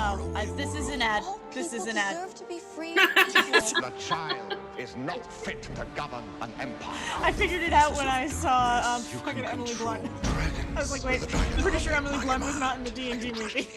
This is an ad. This is an ad. Deserve to be free. The child is not fit to govern an empire. I figured it out when I saw fucking Emily Blunt. I was like, wait, I'm pretty sure Emily Blunt was not in the D&D movie.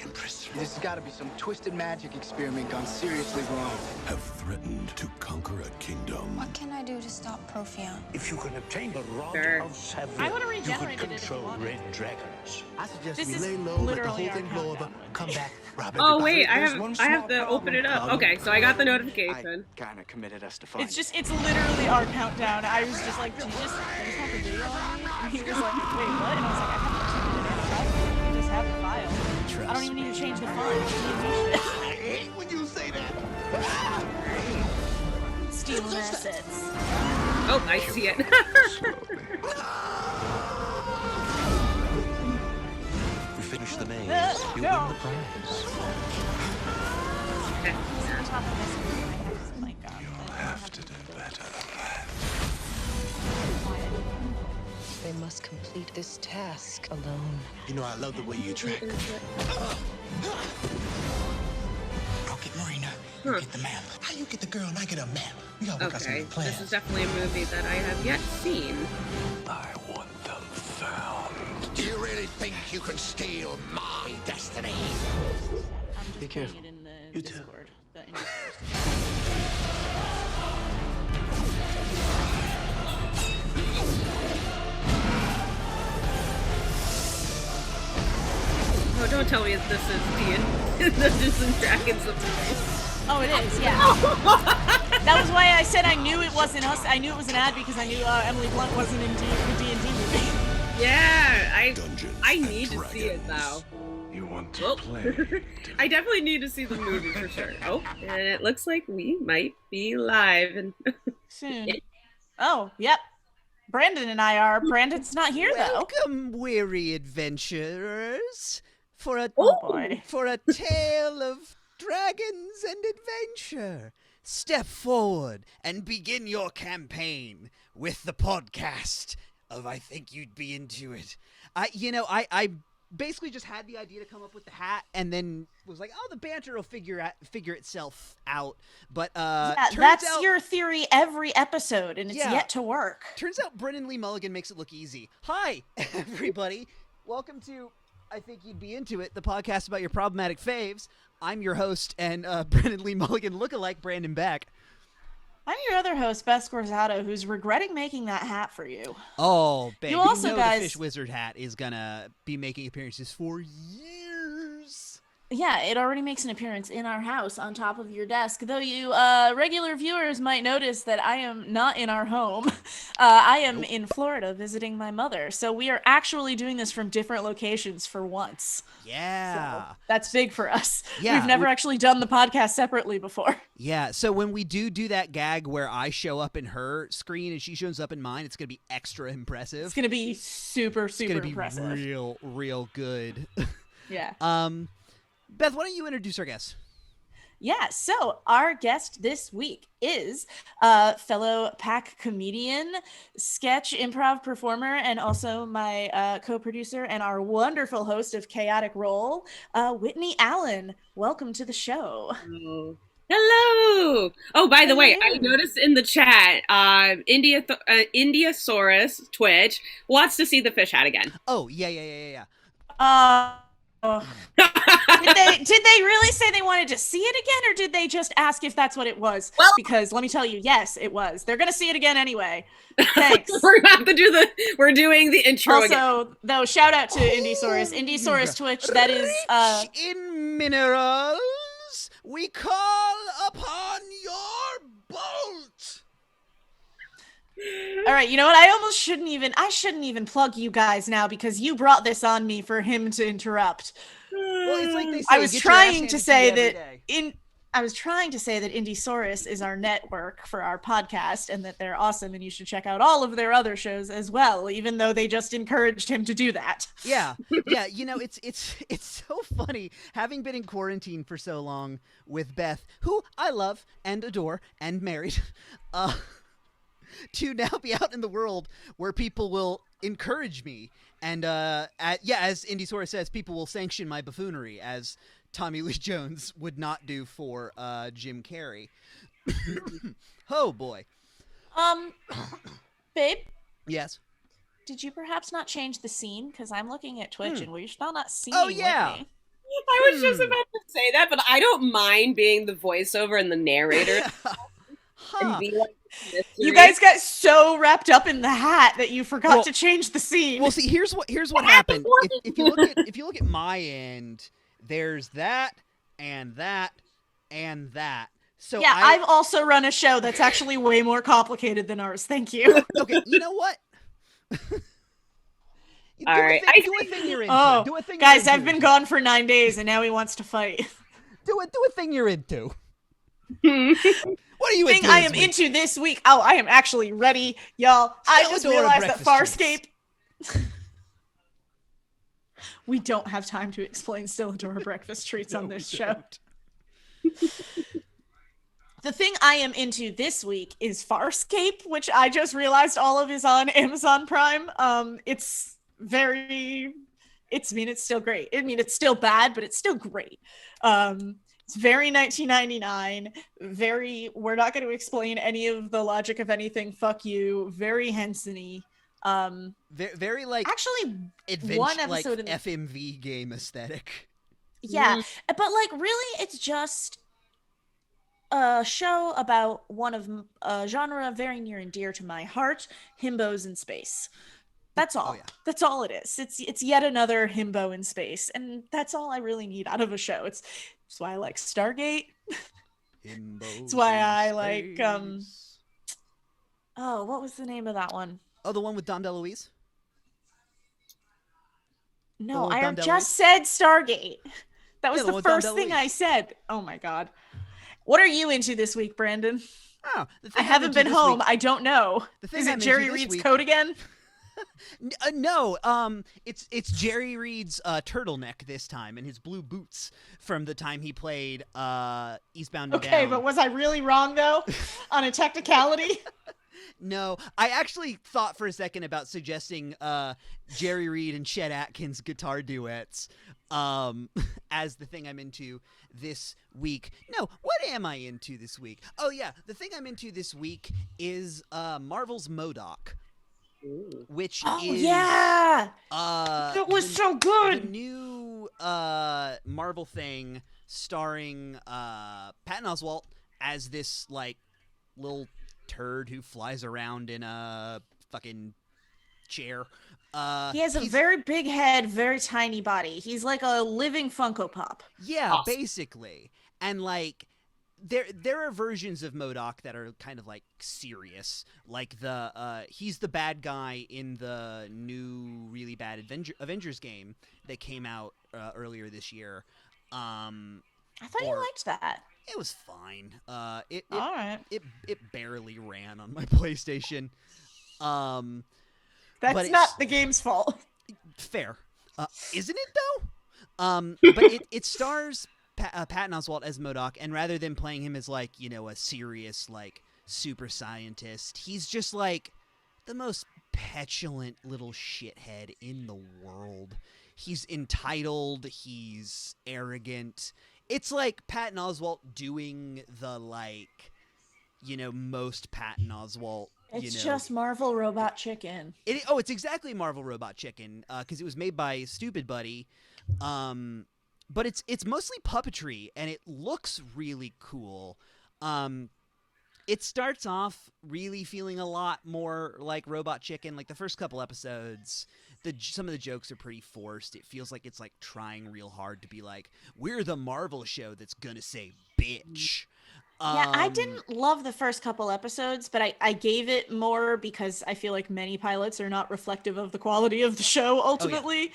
This has got to be some twisted magic experiment gone seriously wrong. Have threatened to conquer a kingdom. What can I do to stop Profion? If you can obtain the rod Sure. of Severin, I would have you could regenerated it if you control wanted. red dragons. I suggest This we is lay low, let the literally whole our thing blow over, countdown. come back, rob Oh everybody. wait, I There's have one I have small to open it up. problem. Okay, so I got the I notification. kind of committed us to find It's literally our countdown. I was just like, did you just have the video on me? And he was like, wait, what? And I was like, I just have the file. I don't even need to change the font. I hate when you say that. Stealing assets. Oh, I see it. We finish the maze. You No. win the prize. Okay. On top of this, oh my god. You'll have to do better than that. They must complete this task alone. You know, I love the way you track. I'll get Marina. You get the map. How you get the girl and I get a map? We gotta work out some Okay, plans. this is definitely a movie that I have yet seen. I want them found. Do you really think you can steal my destiny? I'm just Be careful. putting it in the You too. Discord. Oh, don't tell me this is Dungeons and Dragons of the Oh, it is, yeah. That was why I said I knew it wasn't us. I knew it was an ad because I knew Emily Blunt wasn't in the D&D movie. Yeah, Dungeons I and need to see it Dragons. though. You want to Oh. play? I definitely need to see the movie for sure. Oh, and it looks like we might be live. And Soon. Oh, yep. Brandon and I are. Brandon's not here, though. Welcome, weary adventurers, for a boy. for a tale of dragons and adventure. Step forward and begin your campaign with the podcast of I Think You'd Be Into It. I basically just had the idea to come up with the hat and then was like, oh, the banter will figure itself out. But Yeah, turns that's out, your theory every episode, and it's Yeah. yet to work. Turns out Brennan Lee Mulligan makes it look easy. Hi, everybody. Welcome to I Think You'd Be Into It, the podcast about your problematic faves. I'm your host and Brennan Lee Mulligan lookalike, Brandon Beck. I'm your other host, Beth Scorzato, who's regretting making that hat for you. Oh, babe. You also, know guys- the Fish Wizard hat is going to be making appearances for years. Yeah, it already makes an appearance in our house on top of your desk. Though you regular viewers might notice that I am not in our home. I am in Florida visiting my mother. So we are actually doing this from different locations for once. Yeah. So that's big for us. Yeah, We've never actually done the podcast separately before. Yeah, so when we do that gag where I show up in her screen and she shows up in mine, it's going to be extra impressive. It's going to be super, It's super going to be impressive. real good. Yeah. Beth, why don't you introduce our guest? Yeah, so our guest this week is fellow pack comedian, sketch improv performer, and also my co-producer and our wonderful host of Chaotic Roll, Whitney Allen. Welcome to the show. hello. Oh, by the way, I Hello. noticed in the chat, Indiasaurus Twitch wants to see the fish hat again. Oh, yeah. Oh. Did they really say they wanted to see it again, or did they just ask if that's what it was? Well- Because let me tell you, yes, it was. They're gonna see it again anyway. Thanks. We're gonna have to do we're doing the intro again. Also, though, shout out to Indiesaurus Twitch. That is, Rich in minerals, we call upon your bolt. all right. You know what? I shouldn't even plug you guys now because you brought this on me for him to interrupt. Well, it's like they say, I was get your ass trying handed to you say every that day. I was trying to say that Indiesaurus is our network for our podcast and that they're awesome and you should check out all of their other shows as well, even though they just encouraged him to do that. Yeah. You know, it's so funny having been in quarantine for so long with Beth, who I love and adore and married, to now be out in the world where people will encourage me and as Indiesaurus says, people will sanction my buffoonery as Tommy Lee Jones would not do for Jim Carrey. Oh boy. Um, babe, Yes. did you perhaps not change the scene? Because I'm looking at Twitch and we're still not seeing Oh yeah. Whitney. I was just about to say that, but I don't mind being the voiceover and the narrator and be like mystery. You guys got so wrapped up in the hat that you forgot to change the scene. Well, see, here's what happened. If you look at my end, there's that and that and that. So yeah, I've also run a show that's actually way more complicated than ours. Thank you. Okay, you know what? All right, do a thing you're into. Oh, do a thing guys, you're I've into. been gone for 9 days and now he wants to fight. Do a thing you're into. What are you thing into? I am into this week. Oh, I am actually ready, y'all. I just Stelladora realized that breakfast Farscape. We don't have time to explain Stelladora breakfast treats on this show. The thing I am into this week is Farscape, which I just realized all of is on Amazon Prime. It's still great. I mean, it's still bad, but it's still great. It's very 1999, we're not going to explain any of the logic of anything, fuck you, very Henson-y. Very like actually adventure, one episode like FMV game aesthetic. Yeah, but like really it's just a show about one of a genre very near and dear to my heart, himbos in space. That's all. Oh, yeah. That's all it is. It's yet another himbo in space, and that's all I really need out of a show. It's why I like Stargate. It's why I like oh, what was the name of that one? Oh, the one with Dom DeLuise? No, I have just said Stargate. That was the the first thing I said. Oh my god. What are you into this week, Brandon? Oh, I haven't been home. I don't know. Is it Jerry Reed's code again? No, it's Jerry Reed's turtleneck this time and his blue boots from the time he played Eastbound and Down. Okay, but was I really wrong though on a technicality? No, I actually thought for a second about suggesting Jerry Reed and Chet Atkins guitar duets as the thing I'm into this week. No, what am I into this week? Oh yeah, the thing I'm into this week is Marvel's MODOK. Which is yeah, that was so good. The new Marvel thing starring Patton Oswalt as this like little turd who flies around in a fucking chair. He has a very big head, very tiny body. He's like a living Funko Pop. Yeah, basically, and like. There are versions of MODOK that are kind of like serious, like he's the bad guy in the new really bad Avengers game that came out earlier this year. I thought you liked that. It was fine. All right. It barely ran on my PlayStation. That's not the game's fault. Fair, isn't it though? But it stars Patton Oswalt as MODOK, and rather than playing him as like, you know, a serious like super scientist, he's just like the most petulant little shithead in the world. He's entitled, he's arrogant. It's like Patton Oswalt doing the like, you know, most Patton Oswalt. It's just Marvel Robot Chicken. It's exactly Marvel Robot Chicken, because it was made by Stupid Buddy. But it's mostly puppetry, and it looks really cool. It starts off really feeling a lot more like Robot Chicken. Like the first couple episodes, some of the jokes are pretty forced. It feels like it's like trying real hard to be like, we're the Marvel show that's gonna say bitch. Yeah, I didn't love the first couple episodes, but I gave it more because I feel like many pilots are not reflective of the quality of the show ultimately. Oh, yeah.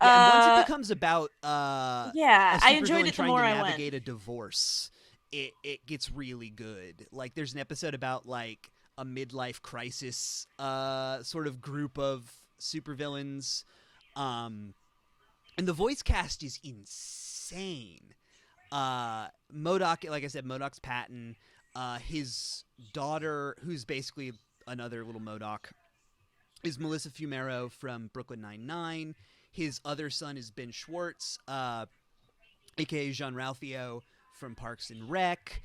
Yeah, and once it becomes about I enjoyed it the more I went. Navigate a divorce, it gets really good. Like there's an episode about like a midlife crisis sort of group of supervillains, and the voice cast is insane. MODOK, like I said, MODOK's Patton. His daughter, who's basically another little MODOK, is Melissa Fumero from Brooklyn Nine-Nine. His other son is Ben Schwartz, aka Jean Ralphio from Parks and Rec.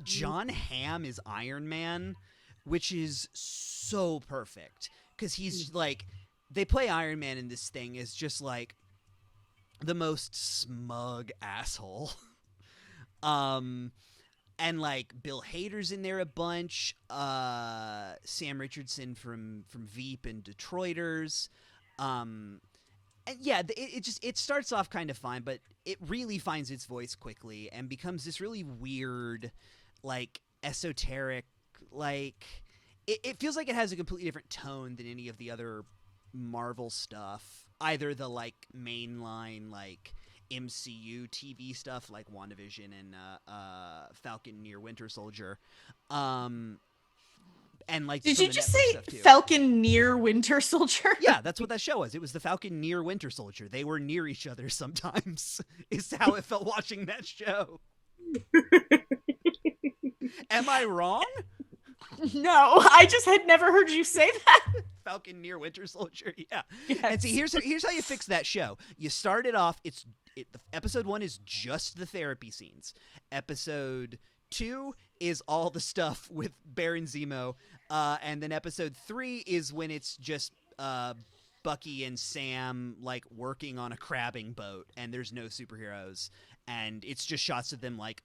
John Hamm is Iron Man, which is so perfect because he's like, they play Iron Man in this thing as just like the most smug asshole. And like Bill Hader's in there a bunch. Sam Richardson from Veep and Detroiters. And yeah, it starts off kind of fine, but it really finds its voice quickly and becomes this really weird, like esoteric, like it feels like it has a completely different tone than any of the other Marvel stuff. Either the like mainline like MCU TV stuff like WandaVision and Falcon Near Winter Soldier. And like, did some you of just Netflix say stuff, too. Falcon Near Winter Soldier? Yeah, that's what that show was. It was the Falcon Near Winter Soldier. They were near each other sometimes. Is how it felt watching that show. Am I wrong? No, I just had never heard you say that. Falcon Near Winter Soldier. Yeah. Yes. And see, here's how you fix that show. You start it off. Episode 1 is just the therapy scenes. Episode 2 is all the stuff with Baron Zemo, and then episode 3 is when it's just Bucky and Sam like working on a crabbing boat, and there's no superheroes, and it's just shots of them like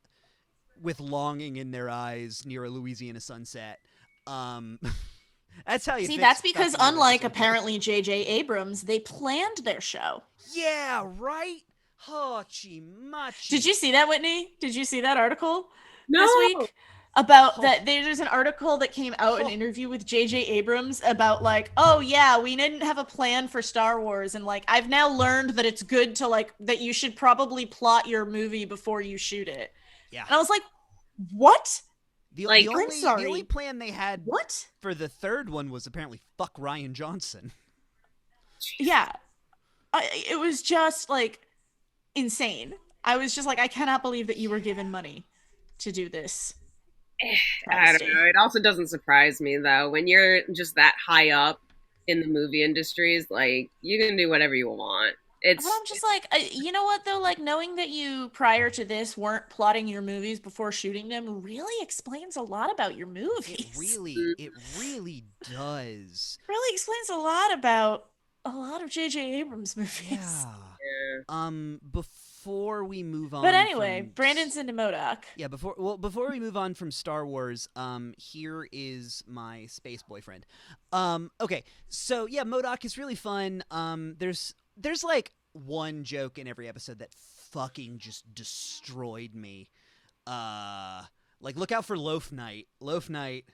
with longing in their eyes near a Louisiana sunset. That's how you see. fix That's because Falcon Near unlike Winter Soldier. apparently J.J. Abrams, they planned their show. Yeah, right. Hachimachi. Did you see that, Whitney? Did you see that article No. this week? About that, there's an article that came out, an interview with J.J. Abrams about like, oh yeah, we didn't have a plan for Star Wars, and like I've now learned that it's good to like that you should probably plot your movie before you shoot it. Yeah. And I was like, what? The I'm sorry. only plan they had What? for the third one was apparently fuck Ryan Johnson. Yeah. It was just like insane. I was just like, I cannot believe that you were given money to do this. I don't know. It also doesn't surprise me though. When you're just that high up in the movie industries, like you can do whatever you want. But I'm just like, you know what though? Like knowing that you prior to this weren't plotting your movies before shooting them really explains a lot about your movies. It really does. Really explains a lot about a lot of J.J. Abrams movies. Yeah. Before we move on. But anyway, Brandon's into MODOK. Yeah. Before we move on from Star Wars, here is my space boyfriend. Okay. So yeah, MODOK is really fun. There's like one joke in every episode that fucking just destroyed me. Like look out for Loaf Night. Loaf Night.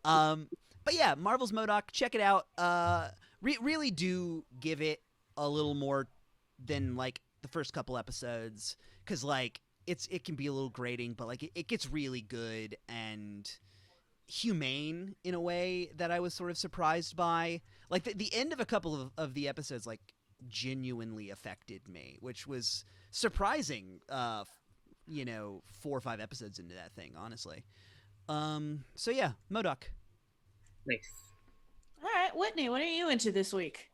But yeah, Marvel's MODOK. Check it out. Really do give it a little more than like the first couple episodes, because like it can be a little grating, but like it gets really good and humane in a way that I was sort of surprised by. Like the end of a couple of the episodes like genuinely affected me, which was surprising. 4 or 5 episodes into that thing, honestly. So yeah, MODOK. Nice. All right, Whitney, what are you into this week?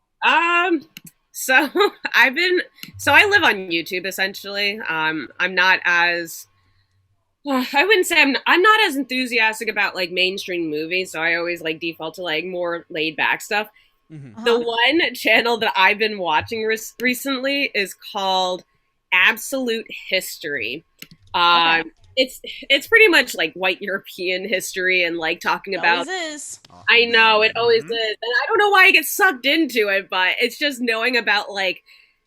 So I live on YouTube essentially. I'm not as I wouldn't say I'm not as enthusiastic about like mainstream movies, so I always like default to like more laid back stuff. Mm-hmm. The one channel that I've been watching recently is called Absolute History. Okay. It's pretty much like white European history and like talking about. Always is. I know it always is, and I don't know why I get sucked into it, but it's just knowing about like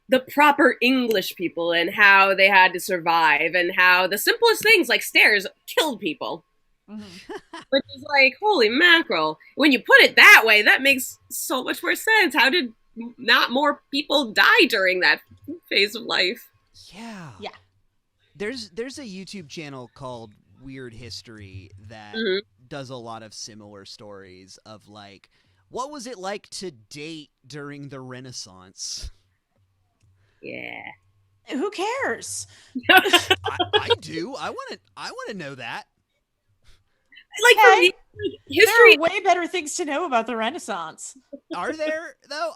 the proper English people and how they had to survive and how the simplest things like stairs killed people. Mm-hmm. Which is like, holy mackerel. When you put it that way, that makes so much more sense. How did not more people die during that phase of life? Yeah. Yeah. There's a YouTube channel called Weird History that does a lot of similar stories of like, what was it like to date during the Renaissance? Yeah. Who cares? I do. I want to know that. Like Okay. There history. are way better things to know about the Renaissance. Are there though?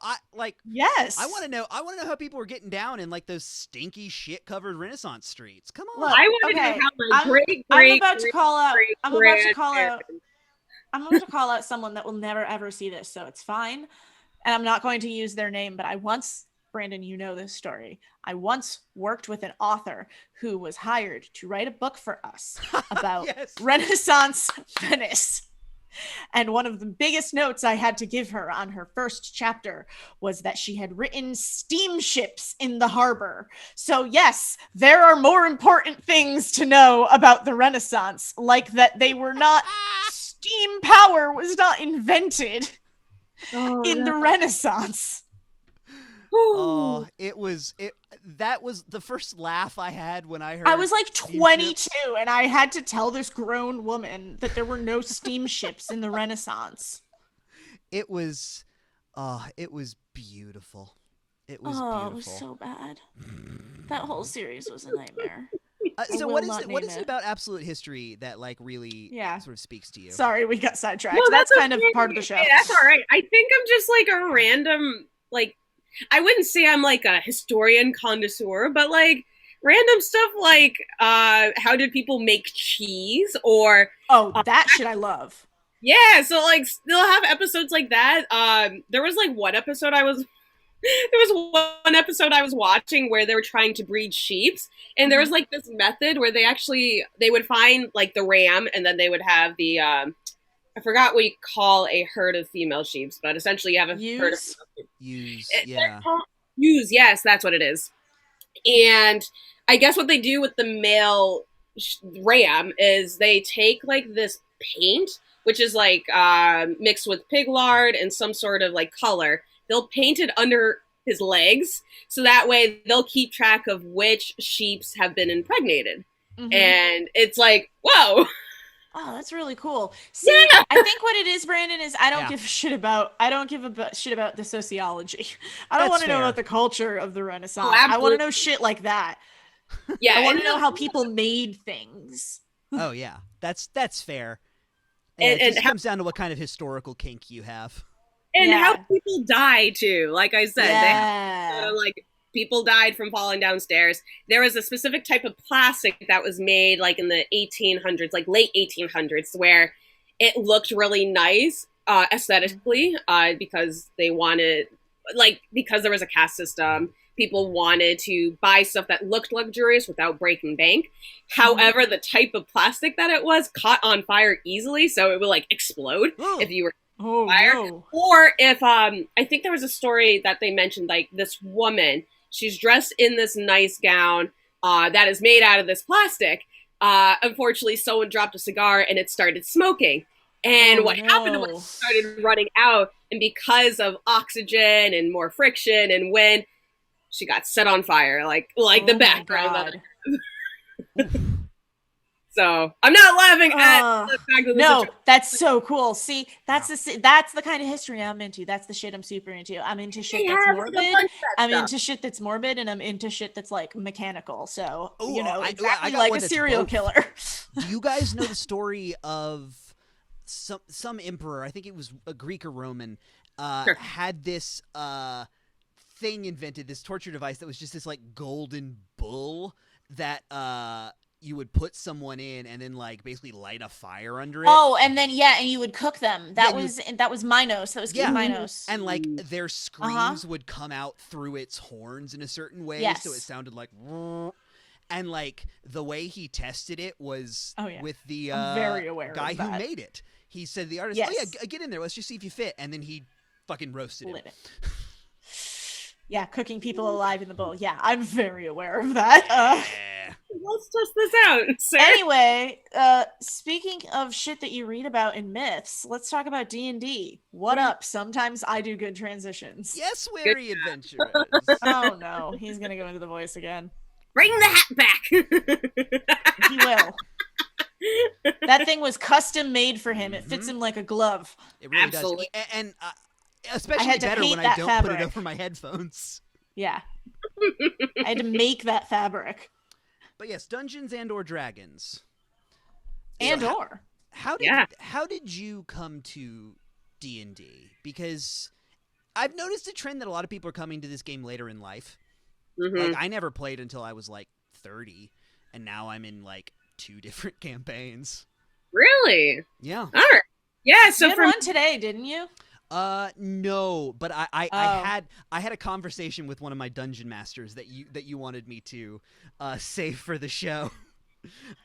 Yes. I want to know how people were getting down in like those stinky shit covered Renaissance streets. Come on. Look, I want to know okay, how my great I'm great about to call out. great I'm about to call out. grandparents. I'm about to call out someone that will never ever see this, so it's fine. And I'm not going to use their name, but Brandon, you know this story. I once worked with an author who was hired to write a book for us about Yes. Renaissance Venice. And one of the biggest notes I had to give her on her first chapter was that she had written steamships in the harbor. So yes, there are more important things to know about the Renaissance, like that they were not, steam power was not invented in the Renaissance. Oh, that was the first laugh I had when I heard. I was like 22 and I had to tell this grown woman that there were no steamships in the Renaissance. It was beautiful. It was beautiful. beautiful. It was so bad. That whole series was a nightmare. So what is it about absolute history that like really sort of speaks to you? Sorry, we got sidetracked. No, that's kind of part of the show. Hey, that's all right. I think I'm just like a random, like, I wouldn't say I'm like a historian connoisseur, but like random stuff like how did people make cheese, or that shit I love. Yeah, so like they'll have episodes like that. There was like one episode I was watching where they were trying to breed sheeps, and there was like this method where they would find like the ram, and then they would have the I forgot what you call a herd of female sheep, but essentially you have a herd of ewes. Ewes, yes, that's what it is. And I guess what they do with the male ram is they take like this paint, which is like mixed with pig lard and some sort of like color. They'll paint it under his legs, so that way they'll keep track of which sheeps have been impregnated. And it's like, whoa. Oh, that's really cool. See, yeah. I think what it is, Brandon, is I don't give a shit about the sociology. I don't want to know about the culture of the Renaissance. I want to know shit like that. Yeah, I want to know how people made things. Oh yeah, that's fair. And it just comes down to what kind of historical kink you have, and how people die too. Like I said, they have, like people died from falling downstairs. There was a specific type of plastic that was made like in the 1800s, like late 1800s, where it looked really nice aesthetically because they wanted, like, because there was a caste system, people wanted to buy stuff that looked luxurious without breaking bank. However, the type of plastic that it was caught on fire easily, so it would like explode if you were fire. No. Or if I think there was a story that they mentioned, like this woman, she's dressed in this nice gown that is made out of this plastic. Unfortunately, someone dropped a cigar and it started smoking. And what happened was it started running out, and because of oxygen and more friction and wind, she got set on fire, like the background. So I'm not laughing at the fact that no, that's so cool. See, that's the kind of history I'm into. That's the shit I'm super into. I'm into shit that's morbid. I'm into shit that's morbid, and I'm into shit that's like mechanical. So exactly like a serial killer. Do you guys know the story of some emperor? I think it was a Greek or Roman. Had this thing invented, this torture device that was just this like golden bull that you would put someone in and then like basically light a fire under it. Oh, and then and you would cook them. That was Minos. That was King Minos. And like their screams would come out through its horns in a certain way, so it sounded like. And like the way he tested it was with the very aware guy of that. who made it. He said the artist, get in there, let's just see if you fit, and then he fucking roasted it. Yeah, cooking people alive in the bowl. Yeah, I'm very aware of that. Let's test this out, sir. Anyway, speaking of shit that you read about in myths, let's talk about D&D. What up? Sometimes I do good transitions. Yes, very adventurous. Oh no, he's gonna go into the voice again. Bring the hat back. He will. That thing was custom made for him. It fits him like a glove. It really does. And especially better when I don't put it over my headphones. Yeah. I had to make that fabric. But yes, Dungeons and or Dragons. And or. how did you come to D&D? Because I've noticed a trend that a lot of people are coming to this game later in life. Like, I never played until I was like 30, and now I'm in like 2 different campaigns. Really? Yeah. All right. Yeah. So you had one today, didn't you? No, but I had a conversation with one of my dungeon masters that you wanted me to save for the show.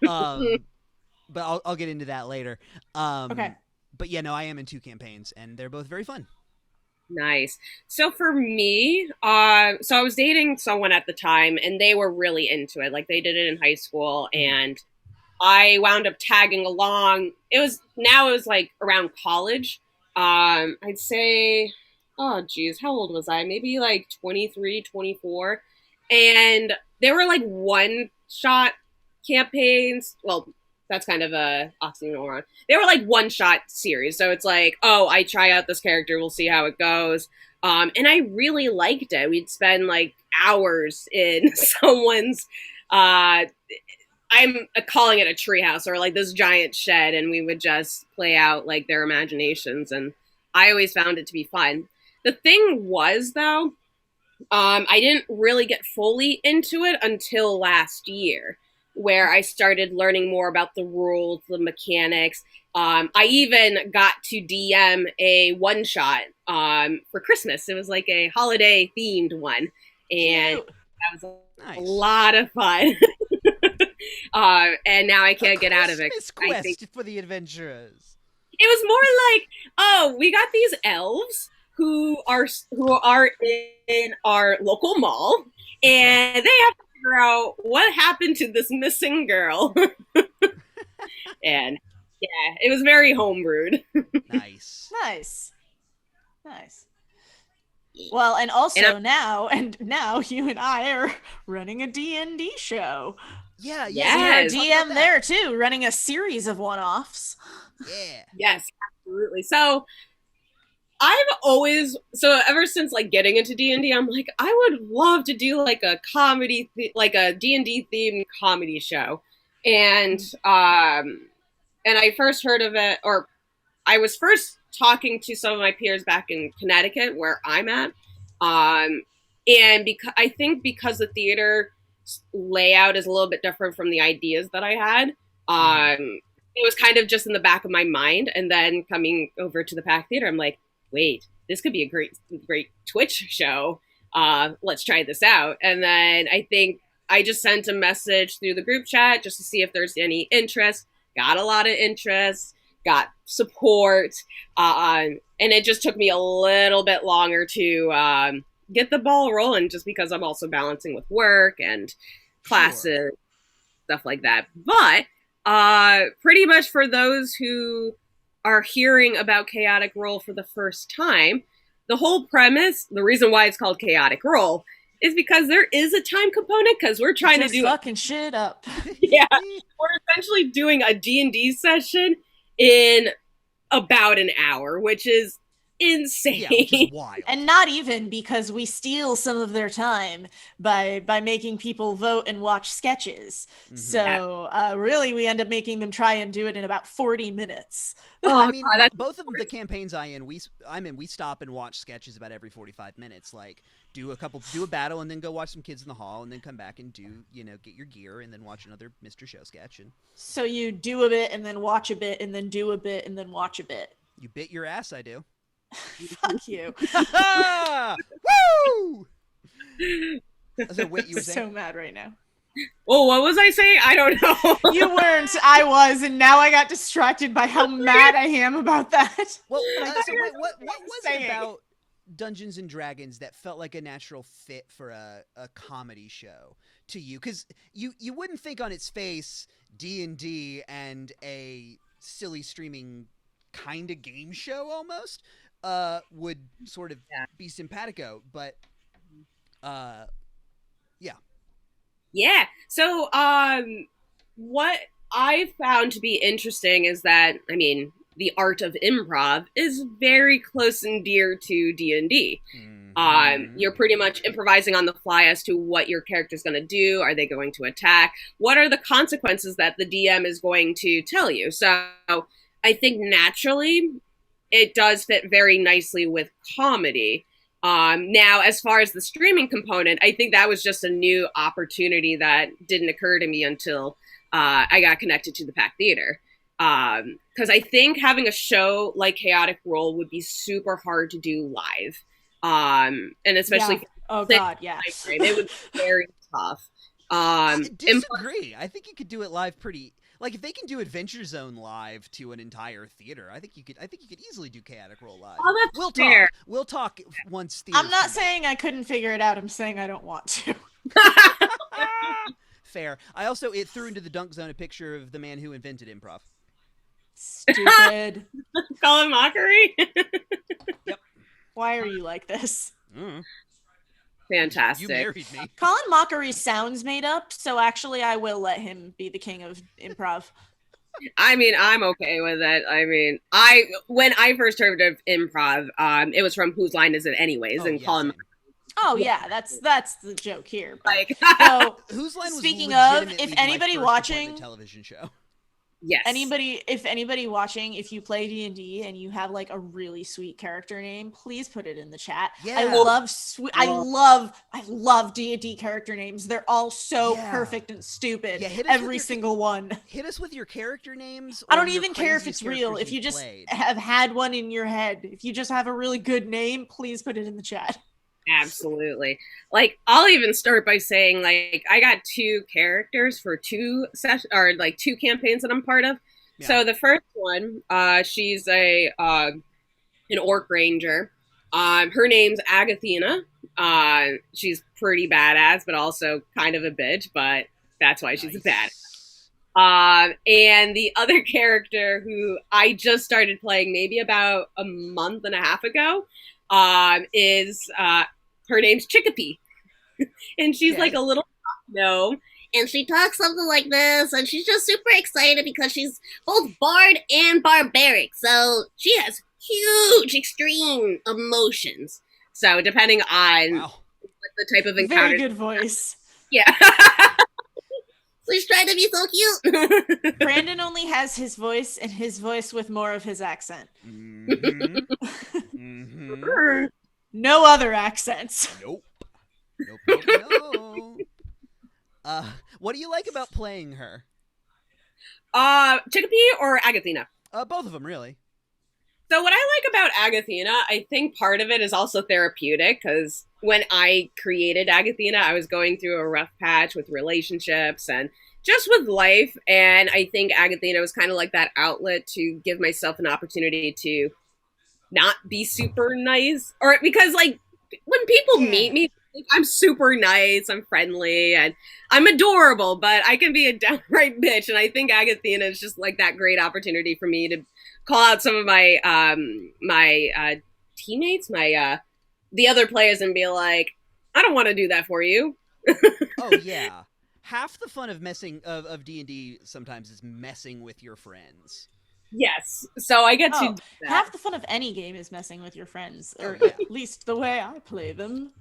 But I'll get into that later. Okay. But yeah, no, I am in 2 campaigns, and they're both very fun. Nice. So for me, so I was dating someone at the time, and they were really into it. Like, they did it in high school, and I wound up tagging along. It was like around college. I'd say, oh geez, how old was I? Maybe like 23, 24. And they were like one-shot campaigns. Well, that's kind of a oxymoron. They were like one-shot series. So it's like, oh, I try out this character, we'll see how it goes. And I really liked it. We'd spend like hours in someone's I'm calling it a treehouse or like this giant shed, and we would just play out like their imaginations. And I always found it to be fun. The thing was, though, I didn't really get fully into it until last year, where I started learning more about the rules, the mechanics. I even got to DM a one shot for Christmas. It was like a holiday themed one, and that was a lot of fun. And now I can't get out of it. Quest for the adventurers. It was more like, oh, we got these elves who are in our local mall, and they have to figure out what happened to this missing girl. And yeah, it was very homebrewed. Nice. Well, and also now you and I are running a D&D show. Yeah. So you're a DM there too, running a series of one-offs. Yeah. Yes, absolutely. So ever since like getting into D&D, I'm like, I would love to do like a comedy, like a D&D themed comedy show. And I first heard of it, or I was first talking to some of my peers back in Connecticut, where I'm at. And because the theater layout is a little bit different from the ideas that I had, it was kind of just in the back of my mind. And then coming over to the Pack Theater, I'm like, wait, this could be a great Twitch show. Let's try this out. And then I think I just sent a message through the group chat just to see if there's any interest. Got a lot of interest, got support. And it just took me a little bit longer to get the ball rolling, just because I'm also balancing with work and classes, stuff like that. But pretty much for those who are hearing about Chaotic Roll for the first time, the whole premise, the reason why it's called Chaotic Roll, is because there is a time component, because we're trying to do fucking shit up. Yeah, we're essentially doing a D&D session in about an hour, which is insane. Yeah, which is wild. And not even, because we steal some of their time by making people vote and watch sketches. Mm-hmm. So really, we end up making them try and do it in about 40 minutes. I mean, both of the campaigns I'm in, we stop and watch sketches about every 45 minutes. Like, do a battle, and then go watch some Kids in the Hall, and then come back and get your gear, and then watch another Mr. Show sketch. And so you do a bit, and then watch a bit, and then do a bit, and then watch a bit. You bit your ass, I do. Fuck you. Woo! So, wait, you were saying? So mad right now. Well, what was I saying? I don't know. You weren't. I was, and now I got distracted by how mad I am about that. Well, so what was it about Dungeons and Dragons that felt like a natural fit for a comedy show to you? Because you wouldn't think on its face D&D and a silly streaming kind of game show almost would sort of be simpatico, but yeah. So what I found to be interesting is that, I mean, the art of improv is very close and dear to D&D. Mm-hmm. You're pretty much improvising on the fly as to what your character's going to do. Are they going to attack? What are the consequences that the DM is going to tell you? So I think naturally it does fit very nicely with comedy. Now, as far as the streaming component, I think that was just a new opportunity that didn't occur to me until I got connected to the Pack Theater. Because I think having a show like Chaotic Roll would be super hard to do live. And especially oh god, yeah. It would be very tough. I disagree. I think you could do it live pretty. Like if they can do Adventure Zone live to an entire theater, I think you could easily do Chaotic Roll live. Oh, that's we'll fair. talk. We'll talk once. I'm not saying I couldn't figure it out. I'm saying I don't want to. Fair. I also it threw into the Dunk Zone a picture of the man who invented improv. Stupid. Call it mockery. Yep. Why are you like this? Fantastic. You married me. Colin Mockery sounds made up, so actually I will let him be the king of improv. I mean, I'm okay with it. I mean, when I first heard of improv, it was from Whose Line Is It Anyways? And Colin. Oh yeah, that's the joke here. But, Like, so, Whose Line was speaking of, legitimately if my anybody first watching appointment television show. Yes. If anybody watching, if you play D&D and you have like a really sweet character name, please put it in the chat. Yeah. I love D&D character names. They're all so perfect and stupid. Yeah, every single one. Hit us with your character names. I don't even care if it's real. If you just have had one in your head, if you just have a really good name, please put it in the chat. Absolutely. Like, I'll even start by saying, like, I got 2 characters for 2 campaigns that I'm part of. Yeah. So the first one, she's an orc ranger. Her name's Agathena. She's pretty badass, but also kind of a bitch, but that's why she's a badass. And the other character who I just started playing maybe about a month and a half ago, is her name's Chickapee. And she's like a little gnome. And she talks something like this, and she's just super excited because she's both bard and barbaric. So she has huge, extreme emotions. So depending on what the type of encounter. Very good voice. Yeah. She's trying to be so cute. Brandon only has his voice, and his voice with more of his accent. Mm-hmm. Mm-hmm. No other accents. Nope. What do you like about playing her? Chickapee or Agathena? Both of them, really. So what I like about Agathena, I think part of it is also therapeutic, because when I created Agathena, I was going through a rough patch with relationships and just with life, and I think Agathena was kind of like that outlet to give myself an opportunity to not be super nice, or because like when people meet me, I'm super nice, I'm friendly, and I'm adorable, but I can be a downright bitch, and I think Agathena is just like that great opportunity for me to call out some of my teammates, the other players, and be like, I don't want to do that for you. Oh yeah, half the fun of D&D sometimes is messing with your friends. Yes, so I get to do that. Half the fun of any game is messing with your friends, or at least the way I play them.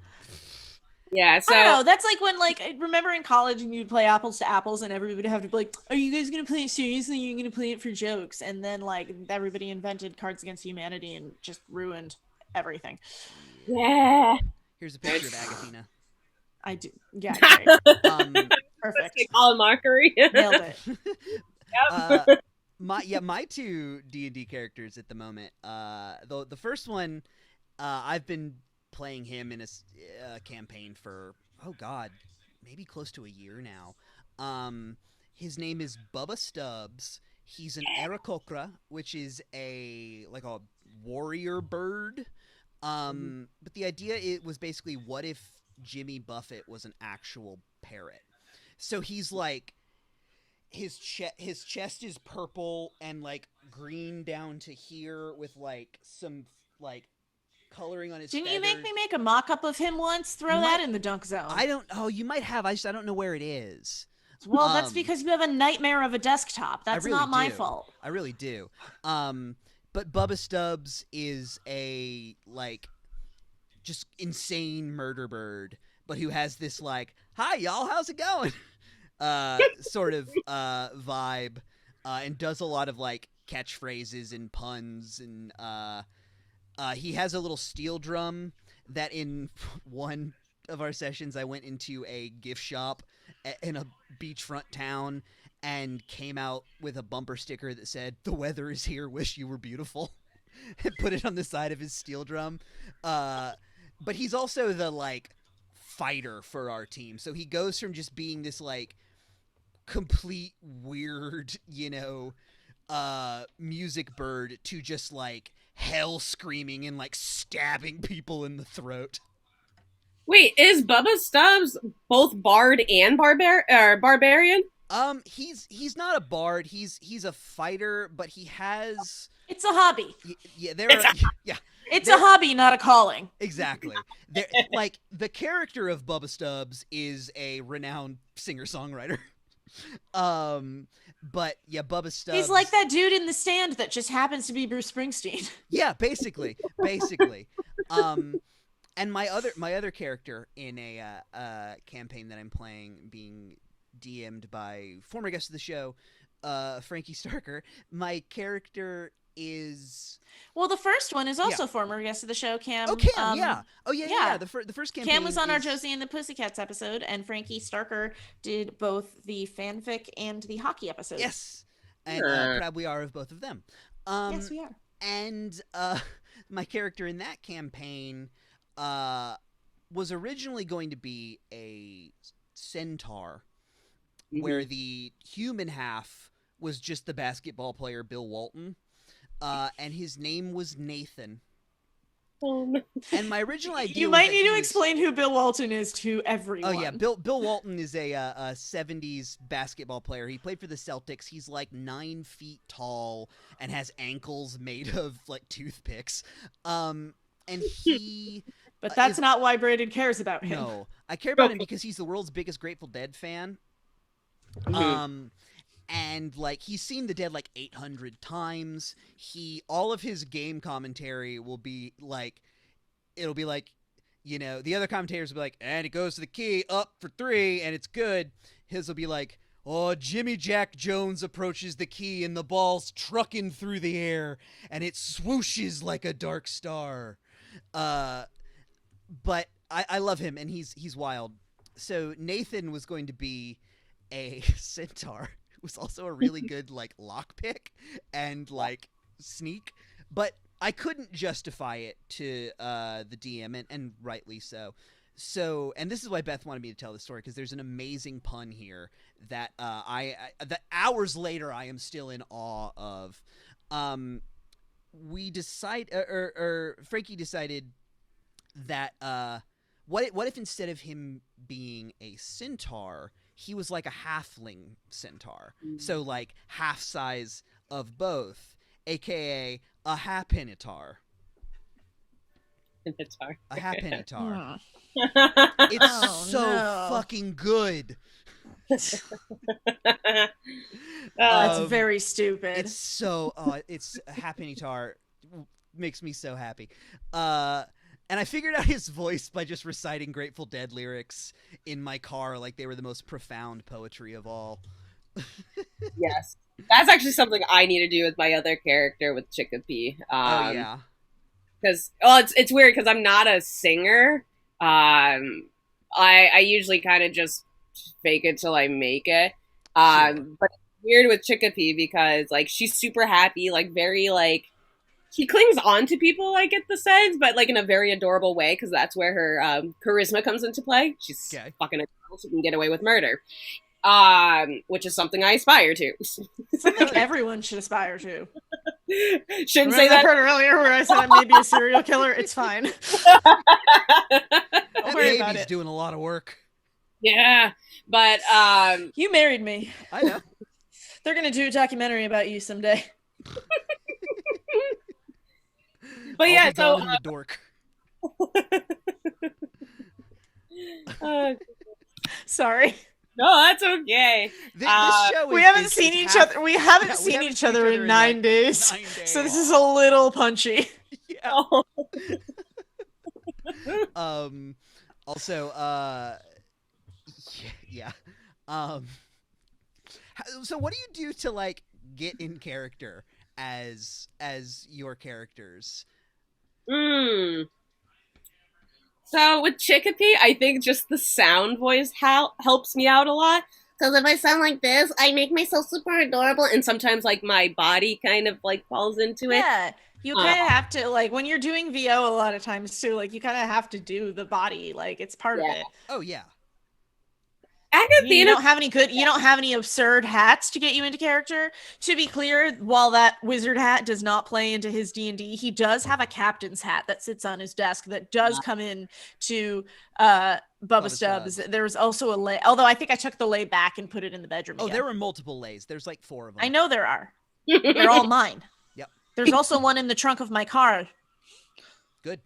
Yeah, so I don't know. That's like when, like, I remember in college and you'd play apples to apples, and everybody would have to be like, "Are you guys gonna play it seriously? Are you gonna play it for jokes?" And then like everybody invented Cards Against Humanity and just ruined everything. Yeah. Here's a picture of Agathena. I do. Yeah. Right. Perfect. All mockery. Nailed it. Yep. My 2 D&D characters at the moment. The first one, I've been playing him in a campaign for maybe close to a year now. His name is Bubba Stubbs. He's an Aarakocra, which is a warrior bird. But the idea was basically, what if Jimmy Buffett was an actual parrot? So he's like, his chest is purple and like green down to here with like some like coloring on his Didn't feathers. you make me make a mock-up of him once? Throw that in the Dunk Zone. You might have. I don't know where it is. Well, that's because you have a nightmare of a desktop. That's really not my do. fault. I really do. But Bubba Stubbs is a just insane murder bird, but who has this like, "Hi y'all, how's it going?" sort of vibe, and does a lot of like catchphrases and puns, and he has a little steel drum that in one of our sessions I went into a gift shop in a beachfront town and came out with a bumper sticker that said, "The weather is here, wish you were beautiful," and put it on the side of his steel drum. But he's also the, like, fighter for our team. So he goes from just being this, like, complete weird, music bird to just, like, hell screaming and, like, stabbing people in the throat. Wait, is Bubba Stubbs both bard and barbarian? He's not a bard. He's a fighter, but he has. It's a hobby. Yeah, yeah. It's a hobby, not a calling. Exactly. Like, the character of Bubba Stubbs is a renowned singer-songwriter. But yeah, Bubba Stubbs. He's like that dude in the stand that just happens to be Bruce Springsteen. Yeah, basically. And my other character in a campaign that I'm playing, being DM'd by former guest of the show, Frankie Starker. My character is. Well, the first one is also former guest of the show, Cam. Oh, Cam, yeah. Oh, yeah. The first campaign. Cam was on our Josie and the Pussycats episode, and Frankie Starker did both the fanfic and the hockey episode. Yes, and proud we are of both of them. Yes, we are. And my character in that campaign was originally going to be a centaur, where the human half was just the basketball player Bill Walton. And his name was Nathan. And my original idea. You might need to explain who Bill Walton is to everyone. Oh yeah, Bill Walton is a 70s basketball player. He played for the Celtics. He's like 9 feet tall and has ankles made of, like, toothpicks. And he. But that's not why Brandon cares about him. No, I care about him because he's the world's biggest Grateful Dead fan. And, like, he's seen the Dead like 800 times. All of his game commentary will be like, it'll be like, the other commentators will be like, and it goes to the key, up for 3, and it's good. His will be like, oh, Jimmy Jack Jones approaches the key, and the ball's trucking through the air, and it swooshes like a dark star. But I love him, and he's wild. So Nathan was going to be a centaur. Was also a really good, like, lockpick and, like, sneak, but I couldn't justify it to the DM, and rightly so. So, and this is why Beth wanted me to tell the story, because there's an amazing pun here that that hours later I am still in awe of. We decide, or Frankie decided that what if instead of him being a centaur, he was like a halfling centaur. So, like, half size of both, aka a hapinitar. A hapinitar. It's fucking good. That's very stupid. It's so it's a hapinitar. Makes me so happy. And I figured out his voice by just reciting Grateful Dead lyrics in my car like they were the most profound poetry of all. Yes. That's actually something I need to do with my other character, with Chicopee. Oh, yeah. Because, it's weird because I'm not a singer. I usually kind of just fake it till I make it. But it's weird with Chicopee because, like, she's super happy, like, very, like, she clings on to people, I get the sense, but, like, in a very adorable way, because that's where her charisma comes into play. She's fucking a girl. She can get away with murder, which is something I aspire to. Something everyone should aspire to. Shouldn't Remember say that part earlier where I said I may be a serial killer? It's fine. That baby's doing a lot of work. Yeah, but you married me. I know. They're gonna do a documentary about you someday. But yeah, so the dork. Sorry. No, that's okay. This show we haven't seen each other. We haven't seen each other in 9 days. 9 days. So this is a little punchy. Yeah. Also, yeah. So what do you do to, like, get in character as your characters? So with Chicopee, I think just the sound voice helps me out a lot. Because if I sound like this, I make myself super adorable, and sometimes like my body kind of like falls into it. Yeah, you kind of have to, like, when you're doing VO a lot of times too, like you kind of have to do the body, like it's part of it. Oh yeah. You don't have any absurd hats to get you into character. To be clear, while that wizard hat does not play into his D&D, he does have a captain's hat that sits on his desk that does come in to Bubba Stubbs. There was also a lay, although I think I took the lay back and put it in the bedroom again. There were multiple lays. There's like 4 of them. I know there are. They're all mine. Yep. There's also one in the trunk of my car. Good.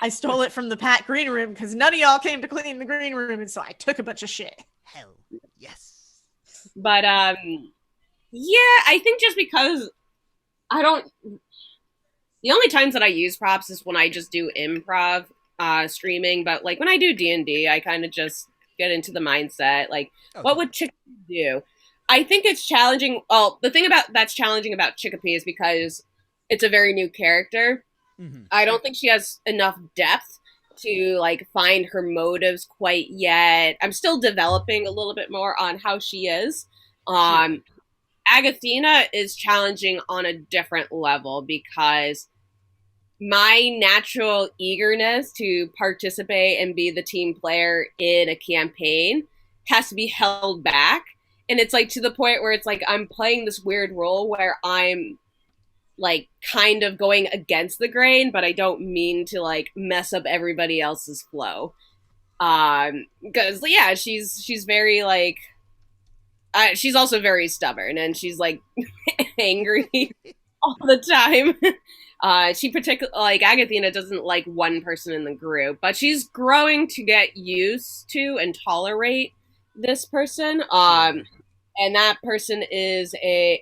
I stole it from the Pat green room because none of y'all came to clean the green room, and so I took a bunch of shit. Hell yes. But yeah, I think just because the only times that I use props is when I just do improv streaming. But like when I do D&D, I kind of just get into the mindset, like, what would Chicopee do? I think it's challenging. Well, the thing that's challenging about Chicopee is because it's a very new character. Mm-hmm. I don't think she has enough depth to like find her motives quite yet. I'm still developing a little bit more on how she is. Agathena is challenging on a different level because my natural eagerness to participate and be the team player in a campaign has to be held back. And it's like to the point where it's like I'm playing this weird role where I'm like kind of going against the grain, but I don't mean to like mess up everybody else's flow. Because yeah, she's very like she's also very stubborn, and she's like angry all the time. She particularly, like, Agathena doesn't like one person in the group, but she's growing to get used to and tolerate this person. And that person is they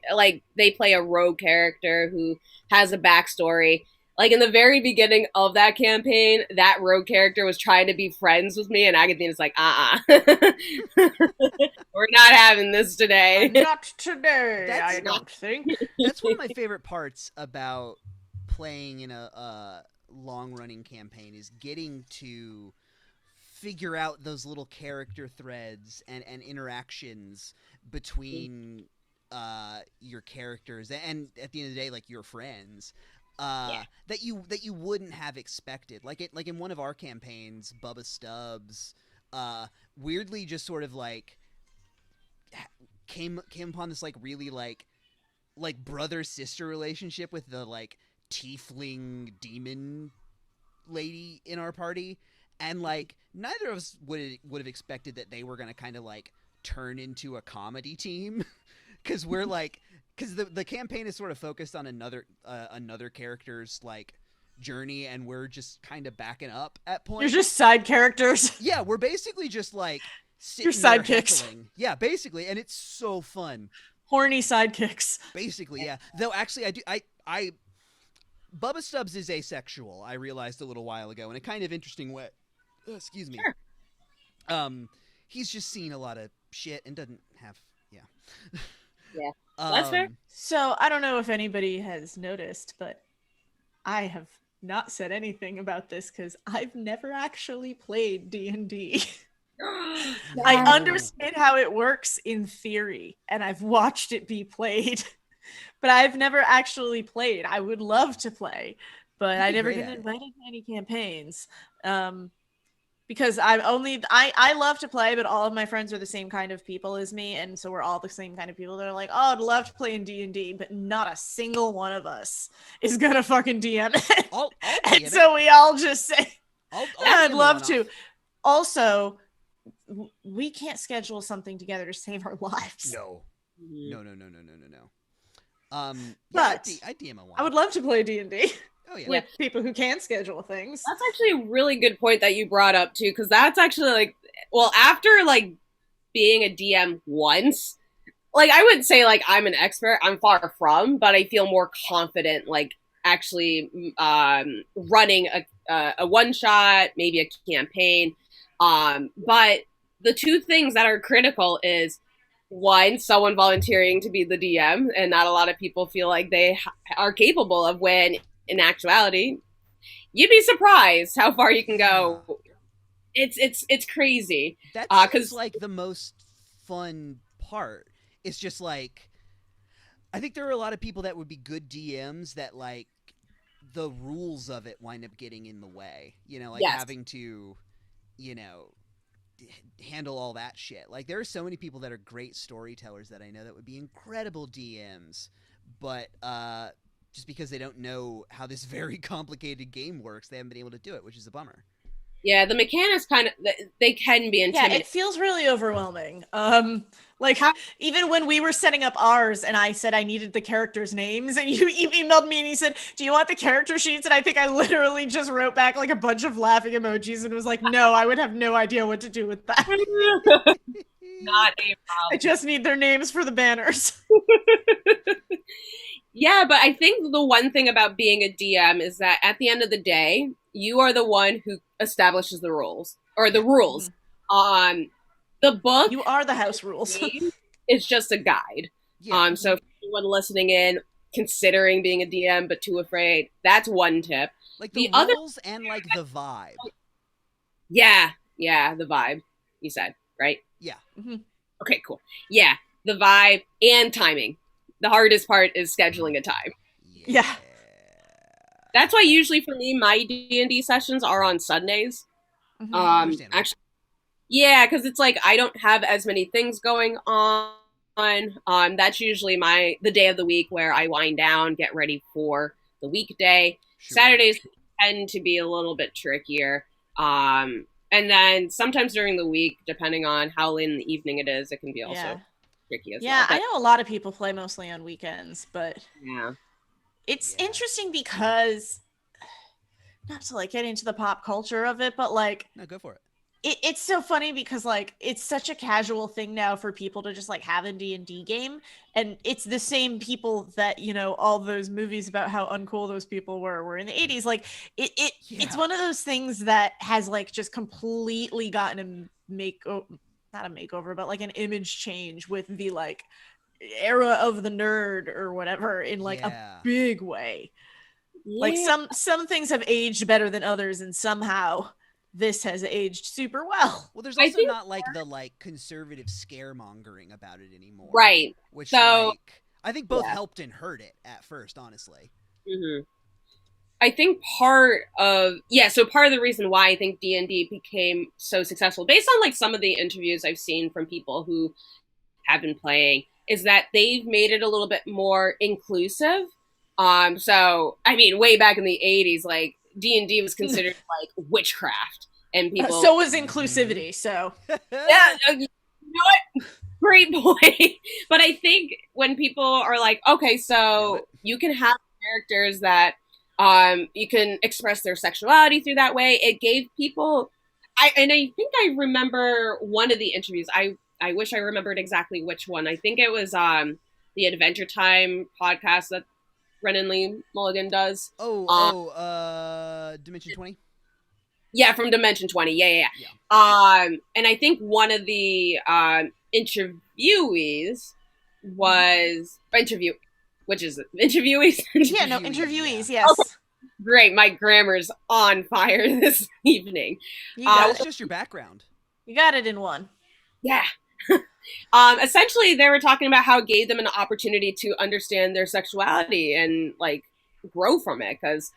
play a rogue character who has a backstory. Like, in the very beginning of that campaign, that rogue character was trying to be friends with me, and Agathena's like, we're not having this today. Not today, I don't think. That's one of my favorite parts about playing in a long-running campaign is getting to figure out those little character threads and interactions between your characters and at the end of the day, like, your friends. That you wouldn't have expected. Like in one of our campaigns, Bubba Stubbs weirdly just sort of like came upon this like really like brother sister relationship with the like tiefling demon lady in our party, and like neither of us would have expected that they were gonna kind of like turn into a comedy team because we're like. Because the campaign is sort of focused on another character's like journey, and we're just kind of backing up at points. You're just side characters. Yeah, we're basically just like sitting You're sidekicks. Heckling. Yeah, basically, and it's so fun. Horny sidekicks. Basically, yeah. Though actually, I Bubba Stubbs is asexual. I realized a little while ago in a kind of interesting way. Excuse me. Sure. He's just seen a lot of shit and doesn't have Yeah. That's fair. So I don't know if anybody has noticed, but I have not said anything about this because I've never actually played D&D. I understand how it works in theory, and I've watched it be played, but I've never actually played. I would love to play, but I never get invited to any campaigns. Because I love to play, but all of my friends are the same kind of people as me, and so we're all the same kind of people that are like, oh, I'd love to play in D&D, but not a single one of us is gonna fucking DM it. And so we all just say, I'd love to. Also, we can't schedule something together to save our lives. No. But I DM a one. I would love to play D&D. Oh, yeah. With people who can schedule things. That's actually a really good point that you brought up too, because that's actually like, well, after like being a DM once, like I wouldn't say like I'm an expert, I'm far from, but I feel more confident like actually running a one shot, maybe a campaign. But the two things that are critical is one, someone volunteering to be the DM, and not a lot of people feel like they are capable of, when in actuality, you'd be surprised how far you can go. It's crazy. That seems Because like the most fun part. It's just like, I think there are a lot of people that would be good DMs that like the rules of it wind up getting in the way. You know, like Yes. having to, you know, handle all that shit. Like there are so many people that are great storytellers that I know that would be incredible DMs, but just because they don't know how this very complicated game works, they haven't been able to do it, which is a bummer. yeah, the mechanics kind of, they can be Yeah, intimidating. it feels really overwhelming. Like even when we were setting up ours and I said I needed the characters' names and you emailed me and you said, "Do you want the character sheets?" And I think I literally just wrote back like a bunch of laughing emojis and was like, "No, I would have no idea what to do with that. Not a I problem. just need their names for the banners." Yeah, but I think the one thing about being a DM is that at the end of the day, you are the one who establishes the rules, or the rules. The book You are the house rules. is just a guide. Yeah. So if anyone listening in, considering being a DM but too afraid, that's one tip. Like the other, rules and like the vibe. yeah, the vibe you said, right? Yeah. Okay, cool. Yeah, the vibe and timing. The hardest part is scheduling a time. Yeah. That's why usually for me, my D&D sessions are on Sundays. Understandable. Actually, yeah, because it's like I don't have as many things going on. That's usually the day of the week where I wind down, get ready for the weekday. Sure. Saturdays tend to be a little bit trickier. And then sometimes during the week, depending on how late in the evening it is, it can be also tricky as well. Yeah, I know a lot of people play mostly on weekends, but Yeah. it's interesting because, not to like get into the pop culture of it, but like, No, go for it. It's so funny because like it's such a casual thing now for people to just like have a D&D game, and it's the same people that, you know, all those movies about how uncool those people were in the 80s. Like it's one of those things that has like just completely gotten not a makeover, but like an image change with the like era of the nerd or whatever in like a big way. Like some things have aged better than others, and somehow this has aged super well. Well, there's also not like the like conservative scaremongering about it anymore, right? Which so, like I think both helped and hurt it at first, honestly. I think part of the reason why I think D&D became so successful, based on like some of the interviews I've seen from people who have been playing, is that they've made it a little bit more inclusive. So I mean, way back in the 80s, like D&D was considered like witchcraft, and people. So was inclusivity. So yeah, you know what? Great point. But I think when people are like, okay, so you can have characters that you can express their sexuality through that way. It gave people. I think I remember one of the interviews. I wish I remembered exactly which one. I think it was the Adventure Time podcast that Brennan Lee Mulligan does. Dimension 20? Yeah, from Dimension 20. Yeah. And I think one of the interviewees was interviewees? Yeah, no, interviewees, yes. Oh, great, my grammar's on fire this evening. That's just your background. You got it in one. Yeah. Essentially, they were talking about how it gave them an opportunity to understand their sexuality and like grow from it, because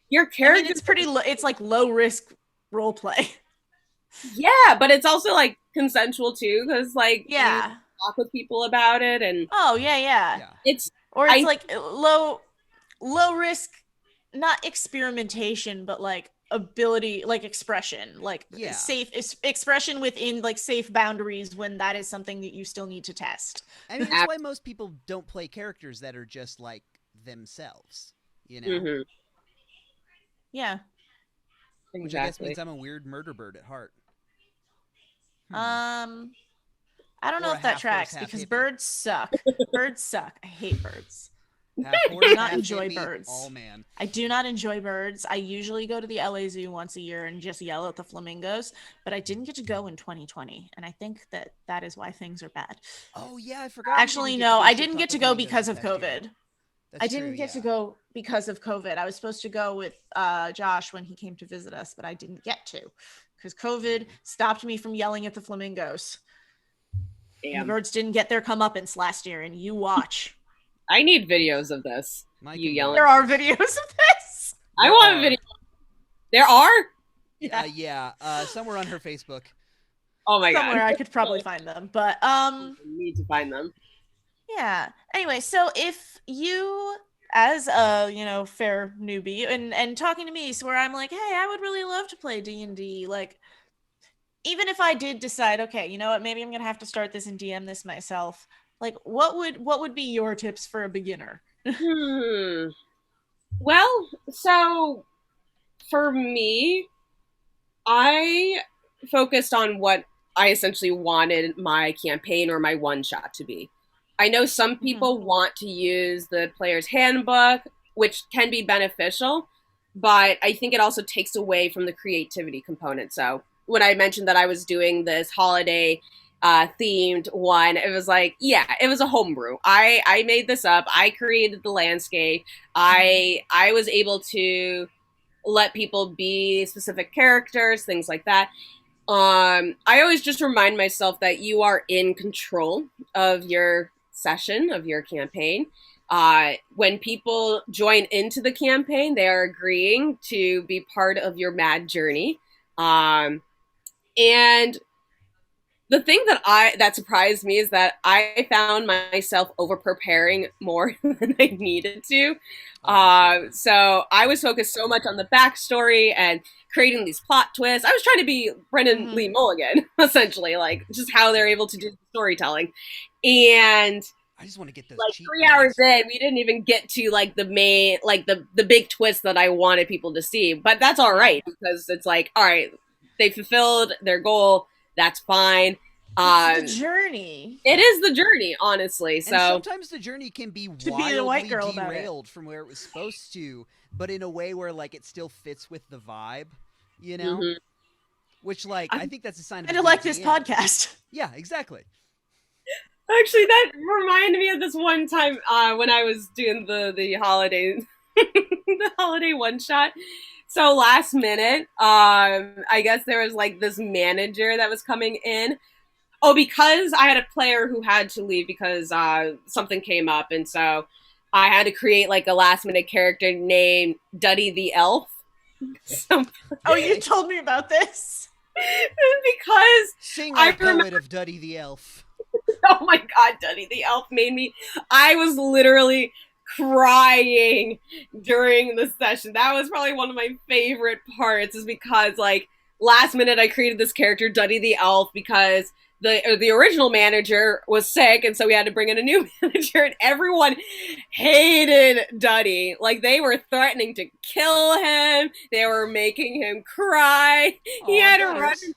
your character, it's pretty. It's like low risk role play. Yeah, but it's also like consensual too, because like you talk with people about it, and it's like low risk, not experimentation, but like ability, like expression, like safe expression within like safe boundaries when that is something that you still need to test. I mean, that's why most people don't play characters that are just like themselves, you know? Yeah. Exactly. Which I guess means I'm a weird murder bird at heart. I don't know if that tracks, because birds suck. Birds suck. I hate birds. Half I horse, do not half enjoy hippie, birds. all man. I do not enjoy birds. I usually go to the LA Zoo once a year and just yell at the flamingos, but I didn't get to go in 2020, and I think that that is why things are bad. Oh yeah, I forgot. Actually, no, I didn't get to go because of COVID. That's I didn't true, get to yeah. go because of COVID. I was supposed to go with Josh when he came to visit us, but I didn't get to because COVID stopped me from yelling at the flamingos. And the birds didn't get their comeuppance last year, and you watch. I need videos of this. You yelling. There are videos of this. I want a video. There are? Somewhere on her Facebook. Oh my god. Somewhere I could probably find them, but I need to find them. Yeah. Anyway, so if you, as a fair newbie, and talking to me, so where I'm like, hey, I would really love to play D&D, like, even if I did decide, okay, you know what, maybe I'm gonna have to start this and DM this myself. Like, what would be your tips for a beginner? Well, so for me, I focused on what I essentially wanted my campaign or my one shot to be. I know some people want to use the player's handbook, which can be beneficial, but I think it also takes away from the creativity component. So when I mentioned that I was doing this holiday themed one, it was like, yeah, it was a homebrew. I made this up. I created the landscape. I was able to let people be specific characters, things like that. I always just remind myself that you are in control of your session, of your campaign. When people join into the campaign, they are agreeing to be part of your mad journey. And the thing that surprised me is that I found myself over preparing more than I needed to. So I was focused so much on the backstory and creating these plot twists. I was trying to be Brennan Lee Mulligan, essentially, like just how they're able to do storytelling. And I just want to get those like 3 hours in, we didn't even get to like the main, like the big twist that I wanted people to see. But that's all right, because it's like, all right, they fulfilled their goal. That's fine. It's the journey. It is the journey, honestly. So and sometimes the journey can be wildly the white girl derailed from where it was supposed to, but in a way where like it still fits with the vibe, you know? Which like I think that's a sign of I like this podcast. Yeah, exactly. Actually, that reminded me of this one time when I was doing the holiday the holiday one shot. So last minute, I guess there was like this manager that was coming in. Oh, because I had a player who had to leave because something came up, and so I had to create like a last minute character named Duddy the Elf. Oh, you told me about this. Because Sing I poet of Duddy the Elf. Oh my god, Duddy the Elf made me. I was literally crying during the session. That was probably one of my favorite parts, is because like last minute I created this character Duddy the Elf because the original manager was sick, and so we had to bring in a new manager, and everyone hated Duddy. Like they were threatening to kill him. They were making him cry. He had to run to the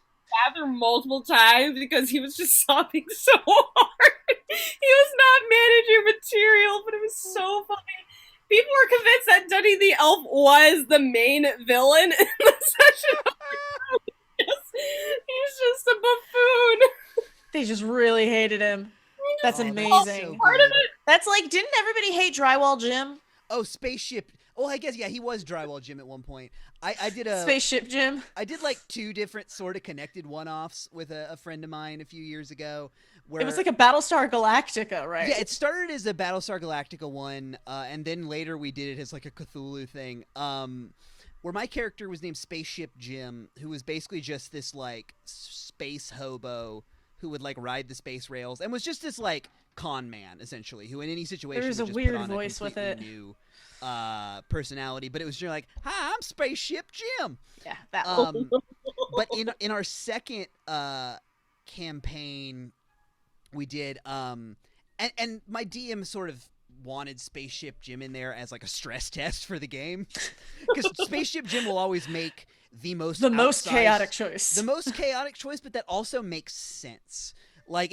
bathroom multiple times because he was just sobbing so hard. He was not manager material, but it was so funny. People were convinced that Duddy the Elf was the main villain in the session. He's just a buffoon. They just really hated him. That's amazing. So Part of it. That's like, didn't everybody hate Drywall Jim? Oh, Spaceship. Oh, I guess, yeah, he was Drywall Jim at one point. I did a Spaceship Jim. I did like 2 different sort of connected one-offs with a friend of mine a few years ago. Where, It was like a Battlestar Galactica, right? yeah, it started as a Battlestar Galactica one, and then later we did it as like a Cthulhu thing. Where my character was named Spaceship Jim, who was basically just this like space hobo who would like ride the space rails and was just this like con man essentially, who in any situation There's a would just weird put on voice a with completely it. new personality. But it was just like, hi, I'm Spaceship Jim. Yeah, that one. But in our second campaign, we did and my DM sort of wanted Spaceship Jim in there as like a stress test for the game, because Spaceship Jim will always make the most chaotic choice. the most chaotic choice, but that also makes sense. Like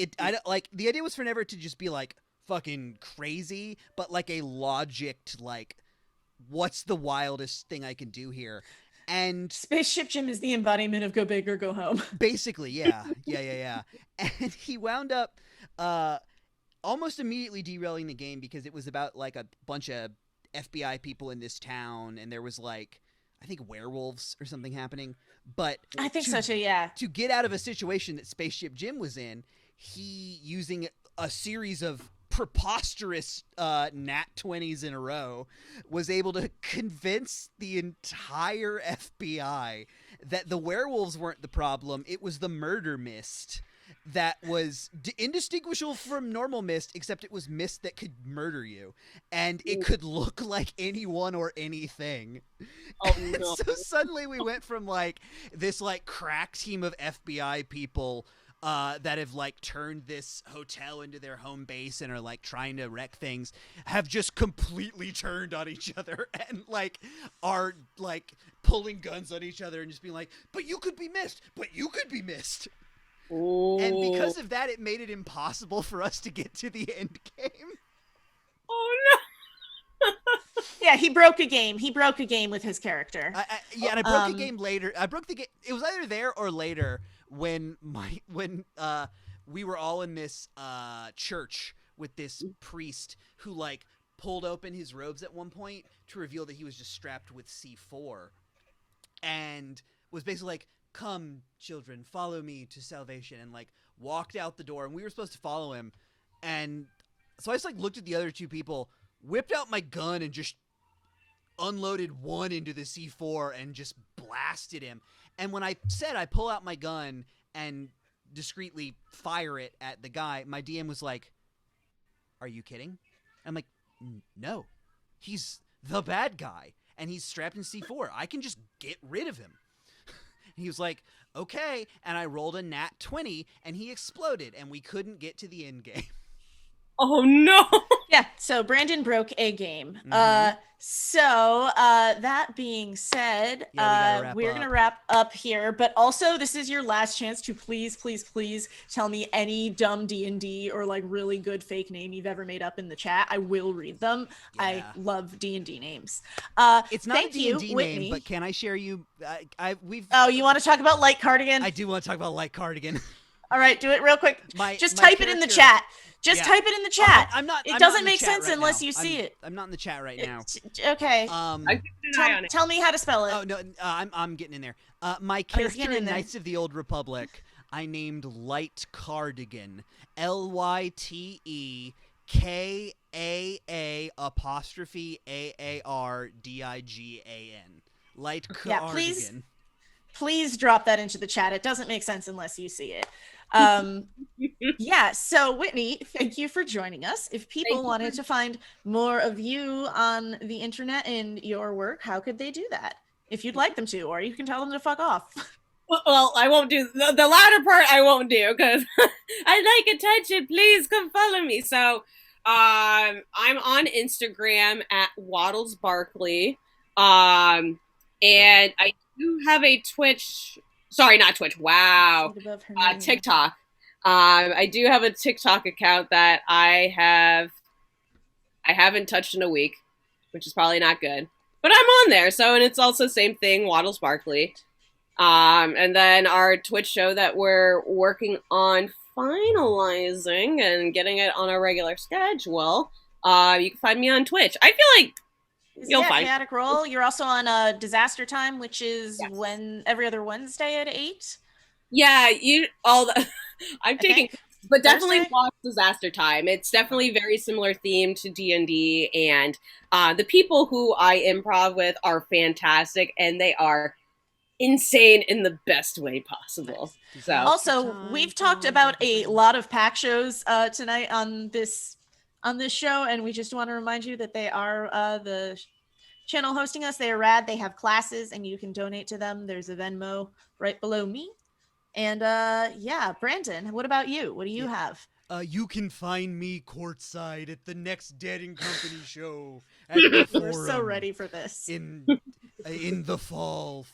the idea was for never to just be like fucking crazy, but like a logicked, like, what's the wildest thing I can do here? And Spaceship Jim is the embodiment of go big or go home. basically, yeah. And he wound up almost immediately derailing the game because it was about like a bunch of FBI people in this town, and there was like, I think, werewolves or something happening. But I think so too, yeah. To get out of a situation that Spaceship Jim was in, he, using a series of preposterous nat 20s in a row, was able to convince the entire FBI that the werewolves weren't the problem, it was the murder mist that was indistinguishable from normal mist, except it was mist that could murder you, and it could look like anyone or anything. Oh, no. So suddenly we went from like this like crack team of FBI people that have like turned this hotel into their home base and are like trying to wreck things, have just completely turned on each other and like are like pulling guns on each other and just being like, but you could be missed, but you could be missed. Ooh. And because of that, it made it impossible for us to get to the end game. Oh no. Yeah, he broke a game. He broke a game with his character. And I broke a game later. I broke the game. It was either there or later when we were all in this church with this priest who like pulled open his robes at one point to reveal that he was just strapped with C4 and was basically like, come, children, follow me to salvation, and like walked out the door, and we were supposed to follow him. And so I just like looked at the other two people, whipped out my gun, and just unloaded one into the C4 and just blasted him. And when I said I pull out my gun and discreetly fire it at the guy, my DM was like, are you kidding? I'm like, no, he's the bad guy and he's strapped in C4. I can just get rid of him. He was like, okay, and I rolled a nat 20, and he exploded, and we couldn't get to the end game. Oh no. Yeah, so Brandon broke a game. So that being said, we're going to wrap up here, but also this is your last chance to please tell me any dumb D&D or like really good fake name you've ever made up in the chat. I will read them. Yeah. I love D&D names. It's not a D&D name, but can I share you? Oh, you want to talk about Light Cardigan? I do want to talk about Light Cardigan. All right, do it real quick. Just type it in the chat. Just type it in the chat. I'm not. It doesn't make sense unless you see it. I'm not in the chat right now. Okay. Tell me how to spell it. Oh no, I'm getting in there. My character in Knights of the Old Republic, I named Light Cardigan. LYTEKAAAARDIGAN. Light Cardigan. Yeah, please drop that into the chat. It doesn't make sense unless you see it. Yeah, so Whitney, thank you for joining us. If people wanted to find more of you on the internet and your work, how could they do that? If you'd like them to, or you can tell them to fuck off. Well, I won't do the latter part. I won't do because I like attention. Please come follow me. So, I'm on Instagram at Waddles Barkley, and I do have a Twitch. Sorry, not Twitch. Wow, TikTok. I do have a TikTok account that I haven't touched in a week, which is probably not good. But I'm on there, so, and it's also same thing, Waddles Barkley. And then our Twitch show that we're working on finalizing and getting it on a regular schedule. You can find me on Twitch. I feel like you'll find Chaotic Roll. You're also on Disaster Time, which is every other Wednesday at 8. Yeah, I'm taking, but definitely watch Disaster Time. It's definitely very similar theme to D&D, and the people who I improv with are fantastic, and they are insane in the best way possible. So also, we've talked about a lot of pack shows tonight on this show, and we just want to remind you that they are the channel hosting us. They are rad. They have classes, and you can donate to them. There's a Venmo right below me. And yeah, Brandon, what about you? What do you have? You can find me courtside at the next Dead and Company show at the Forum. We're so ready for this. In the fall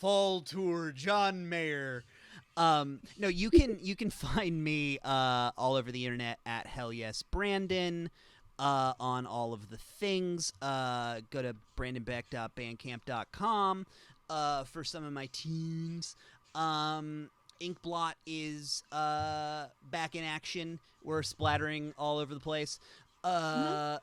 tour, John Mayer. No, you can find me all over the internet at Hell Yes Brandon. on all of the things. Go to brandonbeck.bandcamp.com for some of my tunes. Inkblot is back in action. We're splattering all over the place. And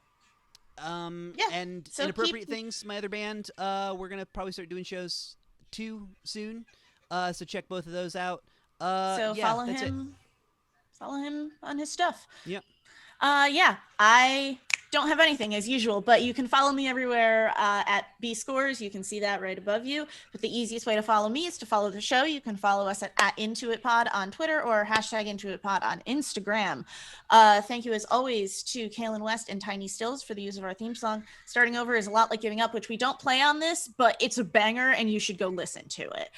Inappropriate Things, my other band, we're gonna probably start doing shows too soon. So check both of those out. Follow him. Follow him on his stuff. Yep. I don't have anything as usual, but you can follow me everywhere at B Scores. You can see that right above you. But the easiest way to follow me is to follow the show. You can follow us at IntuitPod on Twitter or #IntuitPod on Instagram. Thank you as always to Kaylin West and Tiny Stills for the use of our theme song. Starting Over is a lot like giving up, which we don't play on this, but it's a banger and you should go listen to it.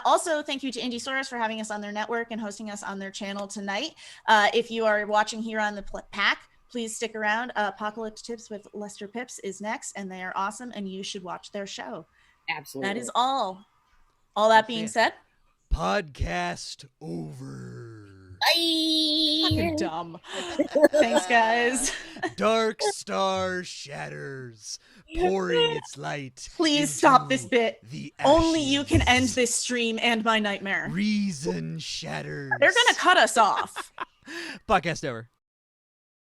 Also thank you to Indiesaurus for having us on their network and hosting us on their channel tonight. If you are watching here on the pack, please stick around. Apocalypse Tips with Lester Pips is next, and they are awesome, and you should watch their show. Absolutely. That is all. All that being said, podcast over. Bye. Fucking dumb. Thanks, guys. Dark star shatters, pouring its light. Please stop this bit. The Only you can end this stream and my nightmare. Reason shatters. They're gonna cut us off. Podcast over.